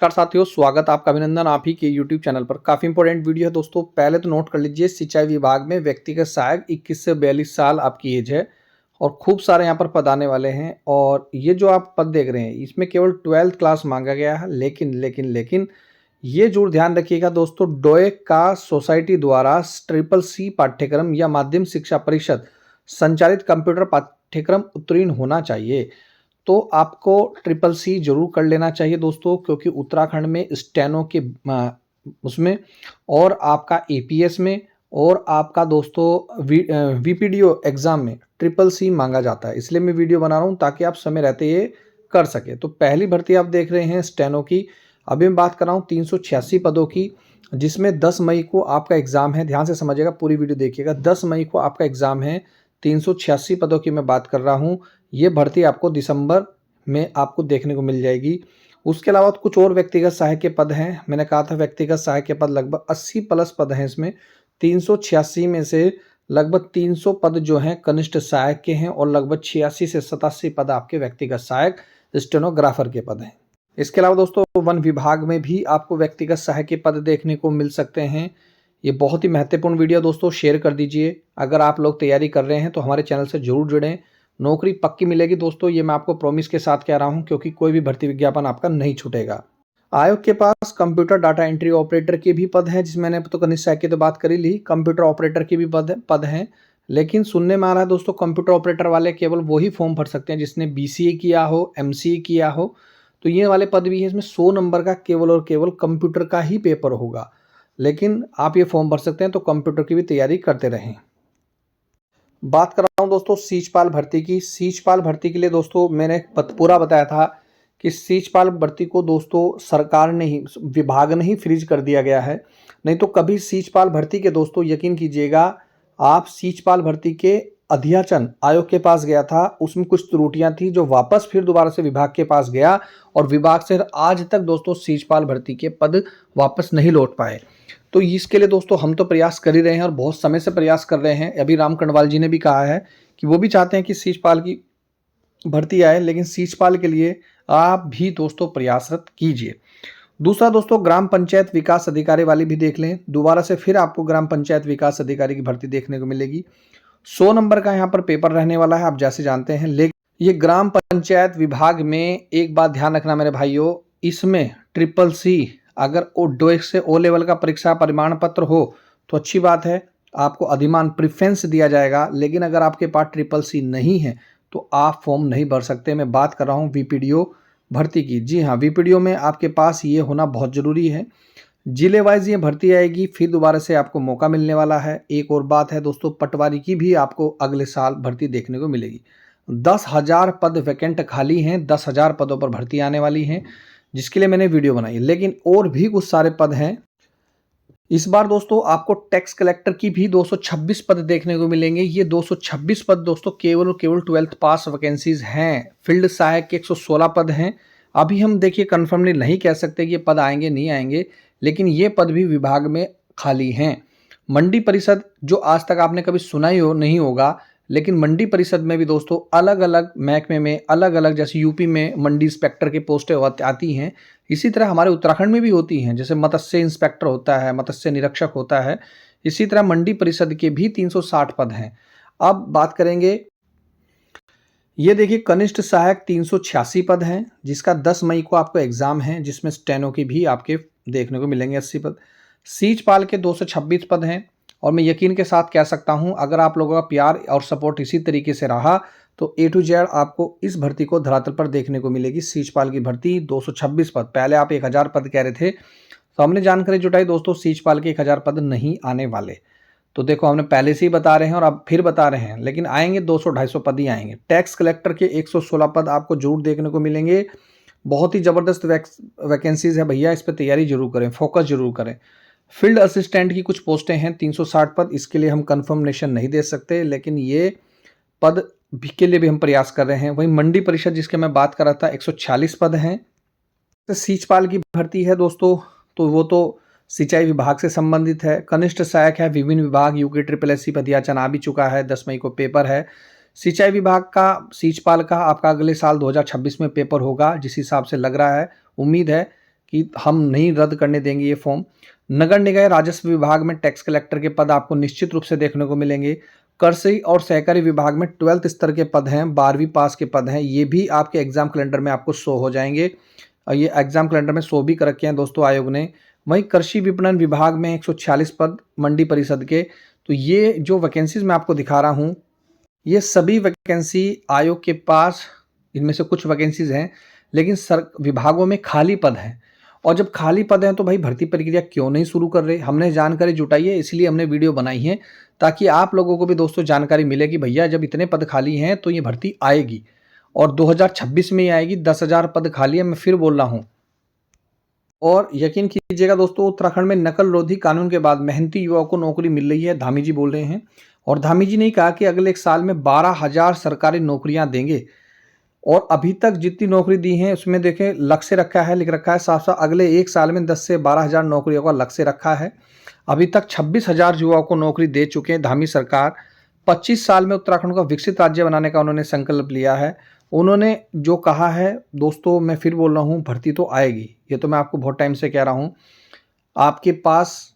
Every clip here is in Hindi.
नमस्कार साथियों, स्वागत आपका अभिनंदन आप ही के YouTube चैनल पर। काफ़ी इंपॉर्टेंट वीडियो है दोस्तों। पहले तो नोट कर लीजिए, सिंचाई विभाग में व्यक्तिगत सहायक 21 से 42 साल आपकी एज है और खूब सारे यहाँ पर पद आने वाले हैं। और ये जो आप पद देख रहे हैं इसमें केवल 12th क्लास मांगा गया है। लेकिन ये जरूर ध्यान रखिएगा दोस्तों, डोए का सोसाइटी द्वारा CCC पाठ्यक्रम या माध्यमिक शिक्षा परिषद संचालित कंप्यूटर पाठ्यक्रम उत्तीर्ण होना चाहिए। तो आपको CCC जरूर कर लेना चाहिए दोस्तों, क्योंकि उत्तराखंड में स्टेनो के उसमें और आपका APS में और आपका दोस्तों VPDO एग्ज़ाम में CCC मांगा जाता है। इसलिए मैं वीडियो बना रहा हूँ ताकि आप समय रहते ये कर सके। तो पहली भर्ती आप देख रहे हैं स्टेनो की। अभी मैं बात कर रहा हूँ 386 पदों की, जिसमें 10 मई को आपका एग्ज़ाम है। ध्यान से समझिएगा, पूरी वीडियो देखिएगा। 10 मई को आपका एग्ज़ाम है। 386 पदों की मैं बात कर रहा हूँ। ये भर्ती आपको दिसंबर में आपको देखने को मिल जाएगी। उसके अलावा कुछ और व्यक्तिगत सहायक के पद हैं। मैंने कहा था व्यक्तिगत सहायक के पद लगभग 80 प्लस पद हैं इसमें। 386 में से लगभग 300 पद जो हैं कनिष्ठ सहायक के हैं और लगभग 86 से 87 पद आपके व्यक्तिगत सहायक स्टेनोग्राफर के पद हैं। इसके अलावा दोस्तों वन विभाग में भी आपको व्यक्तिगत सहायक के पद देखने को मिल सकते हैं। ये बहुत ही महत्वपूर्ण वीडियो दोस्तों, शेयर कर दीजिए। अगर आप लोग तैयारी कर रहे हैं तो हमारे चैनल से जरूर जुड़ें। नौकरी पक्की मिलेगी दोस्तों, ये मैं आपको प्रॉमिस के साथ कह रहा हूं, क्योंकि कोई भी भर्ती विज्ञापन आपका नहीं छूटेगा। आयोग के पास कंप्यूटर डाटा एंट्री ऑपरेटर के भी पद हैं, जिसमें मैंने तो कनिष्ठ सहायक की तो बात कर ही ली। कंप्यूटर ऑपरेटर के भी पद हैं। लेकिन सुनने में आ रहा है दोस्तों, कंप्यूटर ऑपरेटर वाले केवल वही फॉर्म भर सकते हैं जिसने BCA किया हो, MCA किया हो। तो ये वाले पद भी है। इसमें 100 नंबर का केवल और केवल कंप्यूटर का ही पेपर होगा। लेकिन आप ये फॉर्म भर सकते हैं, तो कंप्यूटर की भी तैयारी करते रहें। बात कर रहा हूं दोस्तों सीचपाल भर्ती की। सीचपाल भर्ती के लिए दोस्तों मैंने पूरा बताया था कि सीचपाल भर्ती को दोस्तों सरकार ने ही, विभाग ने ही फ्रीज कर दिया गया है। नहीं तो कभी सीचपाल भर्ती के दोस्तों यकीन कीजिएगा, आप सीचपाल भर्ती के अध्याचन आयोग के पास गया था, उसमें कुछ त्रुटियां थी जो वापस फिर दोबारा से विभाग के पास गया और विभाग से आज तक दोस्तों सीचपाल भर्ती के पद वापस नहीं लौट पाए। तो इसके लिए दोस्तों हम तो प्रयास कर ही रहे हैं और बहुत समय से प्रयास कर रहे हैं। अभी राम कण्डवाल जी ने भी कहा है कि वो भी चाहते हैं कि सीचपाल की भर्ती आए, लेकिन सीचपाल के लिए आप भी दोस्तों प्रयासरत कीजिए। दूसरा दोस्तों ग्राम पंचायत विकास अधिकारी वाली भी देख लें। दोबारा से फिर आपको ग्राम पंचायत विकास अधिकारी की भर्ती देखने को मिलेगी। 100 नंबर का यहाँ पर पेपर रहने वाला है, आप जैसे जानते हैं। लेकिन ये ग्राम पंचायत विभाग में एक बात ध्यान रखना मेरे भाइयों, इसमें CCC अगर डोए से O लेवल का परीक्षा प्रमाण पत्र हो तो अच्छी बात है, आपको अधिमान प्रेफरेंस दिया जाएगा। लेकिन अगर आपके पास CCC नहीं है तो आप फॉर्म नहीं भर सकते। मैं बात कर रहा हूँ VPDO भर्ती की। जी हाँ, VPDO में आपके पास ये होना बहुत ज़रूरी है। जिले वाइज ये भर्ती आएगी, फिर दोबारा से आपको मौका मिलने वाला है। एक और बात है दोस्तों, पटवारी की भी आपको अगले साल भर्ती देखने को मिलेगी। 10,000 पद वैकेंट खाली हैं, 10,000 पदों पर भर्ती आने वाली हैं, जिसके लिए मैंने वीडियो बनाई है। लेकिन और भी कुछ सारे पद हैं। इस बार दोस्तों आपको टैक्स कलेक्टर की भी 226 पद देखने को मिलेंगे। ये 226 पद दोस्तों केवल और केवल 12th पास वैकेंसीज हैं। फील्ड सहायक के 116 पद हैं। अभी हम देखिए कन्फर्मली नहीं कह सकते कि ये पद आएंगे नहीं आएंगे, लेकिन ये पद भी विभाग में खाली हैं। मंडी परिषद, जो आज तक आपने कभी सुना ही हो नहीं होगा, लेकिन मंडी परिषद में भी दोस्तों अलग अलग महकमे में अलग अलग, जैसे यूपी में मंडी इंस्पेक्टर की पोस्टें आती हैं, इसी तरह हमारे उत्तराखंड में भी होती हैं। जैसे मत्स्य इंस्पेक्टर होता है, मत्स्य निरीक्षक होता है, इसी तरह मंडी परिषद के भी 360 पद हैं। अब बात करेंगे, ये देखिए कनिष्ठ सहायक 386 पद हैं, जिसका 10 मई को आपको एग्जाम है, जिसमें स्टेनो की भी आपके देखने को मिलेंगे 80 पद। सीचपाल के 226 पद हैं। और मैं यकीन के साथ कह सकता हूं, अगर आप लोगों का प्यार और सपोर्ट इसी तरीके से रहा तो A to Z आपको इस भर्ती को धरातल पर देखने को मिलेगी। सीचपाल की भर्ती 226 पद, पहले आप 1000 पद कह रहे थे, तो हमने जानकारी जुटाई दोस्तों सीचपाल के 1000 पद नहीं आने वाले। तो देखो हमने पहले से ही बता रहे हैं और अब फिर बता रहे हैं, लेकिन आएंगे 200-250 पद ही आएंगे। टैक्स कलेक्टर के 116 पद आपको जरूर देखने को मिलेंगे। बहुत ही ज़बरदस्त वैकेंसीज है भैया, इस पर तैयारी जरूर करें, फोकस जरूर करें। फील्ड असिस्टेंट की कुछ पोस्टें हैं 360 पद, इसके लिए हम कंफर्मेशन नहीं दे सकते, लेकिन ये पद के लिए भी हम प्रयास कर रहे हैं। वहीं मंडी परिषद जिसके मैं बात कर रहा था 146 पद हैं। तो सीचपाल की भर्ती है दोस्तों, तो वो तो सिंचाई विभाग से संबंधित है। कनिष्ठ सहायक है विभिन्न विभाग, यूके SSSC अध्याचन आ भी चुका है, 10 मई को पेपर है। सिंचाई विभाग का सीचपाल का आपका अगले साल 2026 में पेपर होगा, जिस हिसाब से लग रहा है। उम्मीद है कि हम नहीं रद्द करने देंगे ये फॉर्म। नगर निकाय राजस्व विभाग में टैक्स कलेक्टर के पद आपको निश्चित रूप से देखने को मिलेंगे। कृषि और सहकारी विभाग में 12th स्तर के पद हैं, 12वीं पास के पद हैं, ये भी आपके एग्जाम कैलेंडर में आपको शो हो जाएंगे। ये एग्जाम कैलेंडर में शो भी कर रखे हैं दोस्तों आयोग ने। वहीं कृषि विपणन विभाग में 146 पद मंडी परिषद के। तो ये जो वैकेंसीज मैं आपको दिखा रहा हूँ, ये सभी वैकेंसी आयोग के पास, इनमें से कुछ वैकेंसीज हैं, लेकिन विभागों में खाली पद हैं। और जब खाली पद हैं तो भाई भर्ती प्रक्रिया क्यों नहीं शुरू कर रहे? हमने जानकारी जुटाई है, इसलिए हमने वीडियो बनाई है, ताकि आप लोगों को भी दोस्तों जानकारी मिले कि भैया जब इतने पद खाली हैं तो ये भर्ती आएगी, और 2026 में ही आएगी। 10,000 पद खाली है, मैं फिर बोल रहा हूँ। और यकीन कीजिएगा दोस्तों, उत्तराखंड में नकल रोधी कानून के बाद मेहनती युवाओं को नौकरी मिल रही है, धामी जी बोल रहे हैं। और धामी जी ने कहा कि अगले एक साल में 12,000 सरकारी नौकरियां देंगे। और अभी तक जितनी नौकरी दी हैं उसमें देखें लक्ष्य रखा है, लिख रखा है साफ साफ, अगले एक साल में 10 से 12,000 नौकरियों का लक्ष्य रखा है। अभी तक 26,000 युवाओं को नौकरी दे चुके हैं धामी सरकार। 25 साल में उत्तराखंड को विकसित राज्य बनाने का उन्होंने संकल्प लिया है। उन्होंने जो कहा है दोस्तों, मैं फिर बोल रहा हूँ, भर्ती तो आएगी। ये तो मैं आपको बहुत टाइम से कह रहा हूँ, आपके पास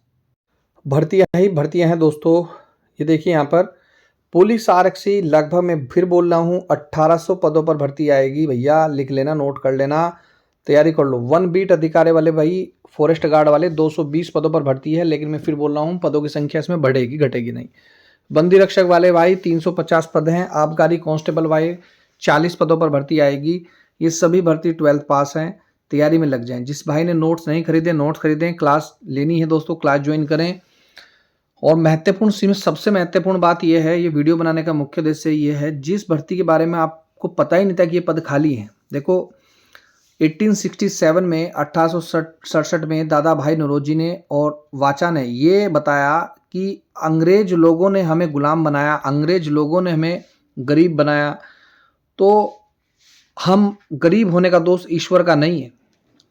भर्तियाँ ही भर्तियाँ हैं दोस्तों। ये देखिए यहाँ पर पुलिस आरक्षी, लगभग मैं फिर बोल रहा हूँ 1800 पदों पर भर्ती आएगी। भैया लिख लेना, नोट कर लेना, तैयारी कर लो। 1 बीट अधिकारी वाले भाई, फॉरेस्ट गार्ड वाले 220 पदों पर भर्ती है, लेकिन मैं फिर बोल रहा हूँ पदों की संख्या इसमें बढ़ेगी, घटेगी नहीं। बंदी रक्षक वाले भाई 350 पद हैं। आबकारी कांस्टेबल भाई 40 पदों पर भर्ती आएगी। ये सभी भर्ती 12th पास हैं, तैयारी में लग जाएं। जिस भाई ने नोट्स नहीं खरीदे, नोट्स खरीदें। क्लास लेनी है दोस्तों, क्लास ज्वाइन करें। और महत्वपूर्ण, सबसे महत्वपूर्ण बात यह है, ये वीडियो बनाने का मुख्य उद्देश्य ये है, जिस भर्ती के बारे में आपको पता ही नहीं था कि ये पद खाली हैं। देखो 1867 में 1867 में दादा भाई नौरोजी ने और वाचा ने ये बताया कि अंग्रेज लोगों ने हमें गुलाम बनाया, अंग्रेज लोगों ने हमें गरीब बनाया, तो हम गरीब होने का दोष ईश्वर का नहीं है।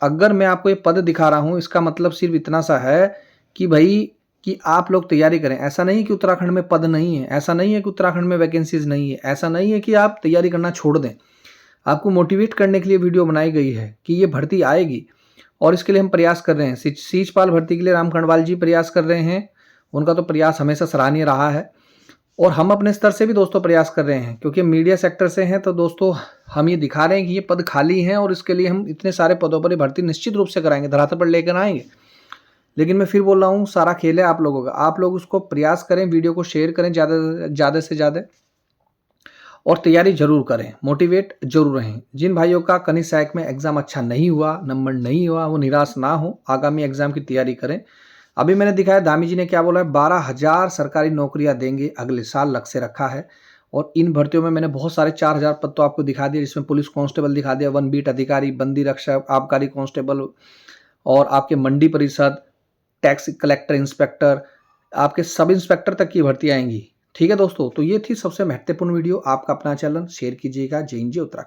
अगर मैं आपको ये पद दिखा रहा हूँ, इसका मतलब सिर्फ इतना सा है कि भाई कि आप लोग तैयारी करें। ऐसा नहीं कि उत्तराखंड में पद नहीं है, ऐसा नहीं है कि उत्तराखंड में वैकेंसीज नहीं है, ऐसा नहीं है कि आप तैयारी करना छोड़ दें। आपको मोटिवेट करने के लिए वीडियो बनाई गई है कि ये भर्ती आएगी, और इसके लिए हम प्रयास कर रहे हैं। सीजपाल भर्ती के लिए राम खंडवाल जी प्रयास कर रहे हैं, उनका तो प्रयास हमेशा सराहनीय रहा है। और हम अपने स्तर से भी दोस्तों प्रयास कर रहे हैं, क्योंकि मीडिया सेक्टर से हैं, तो दोस्तों हम ये दिखा रहे हैं कि ये पद खाली हैं, और इसके लिए हम इतने सारे पदों पर भर्ती निश्चित रूप से कराएंगे, धरातल पर लेकर आएंगे। लेकिन मैं फिर बोल रहा हूँ, सारा खेल है आप लोगों का। आप लोग उसको प्रयास करें, वीडियो को शेयर करें ज़्यादा से ज़्यादा, और तैयारी जरूर करें, मोटिवेट जरूर रहें। जिन भाइयों का कनिष्ठ सहायक में एग्जाम अच्छा नहीं हुआ, नंबर नहीं हुआ, वो निराश ना हो, आगामी एग्जाम की तैयारी करें। अभी मैंने दिखाया धामी जी ने क्या बोला है, 12,000 सरकारी नौकरियां देंगे अगले साल, लक्ष्य रखा है। और इन भर्तियों में मैंने बहुत सारे 4,000 पद तो आपको दिखा दिए, जिसमें पुलिस कांस्टेबल दिखा दिया, 1 बीट अधिकारी, बंदी रक्षक, आबकारी कांस्टेबल, और आपके मंडी परिषद, टैक्स कलेक्टर, इंस्पेक्टर, आपके सब इंस्पेक्टर तक की भर्ती आएंगी। ठीक है दोस्तों, तो ये थी सबसे महत्वपूर्ण वीडियो। आपका अपना चैनल शेयर कीजिएगा। जय हिंद, जय उत्तराखंड।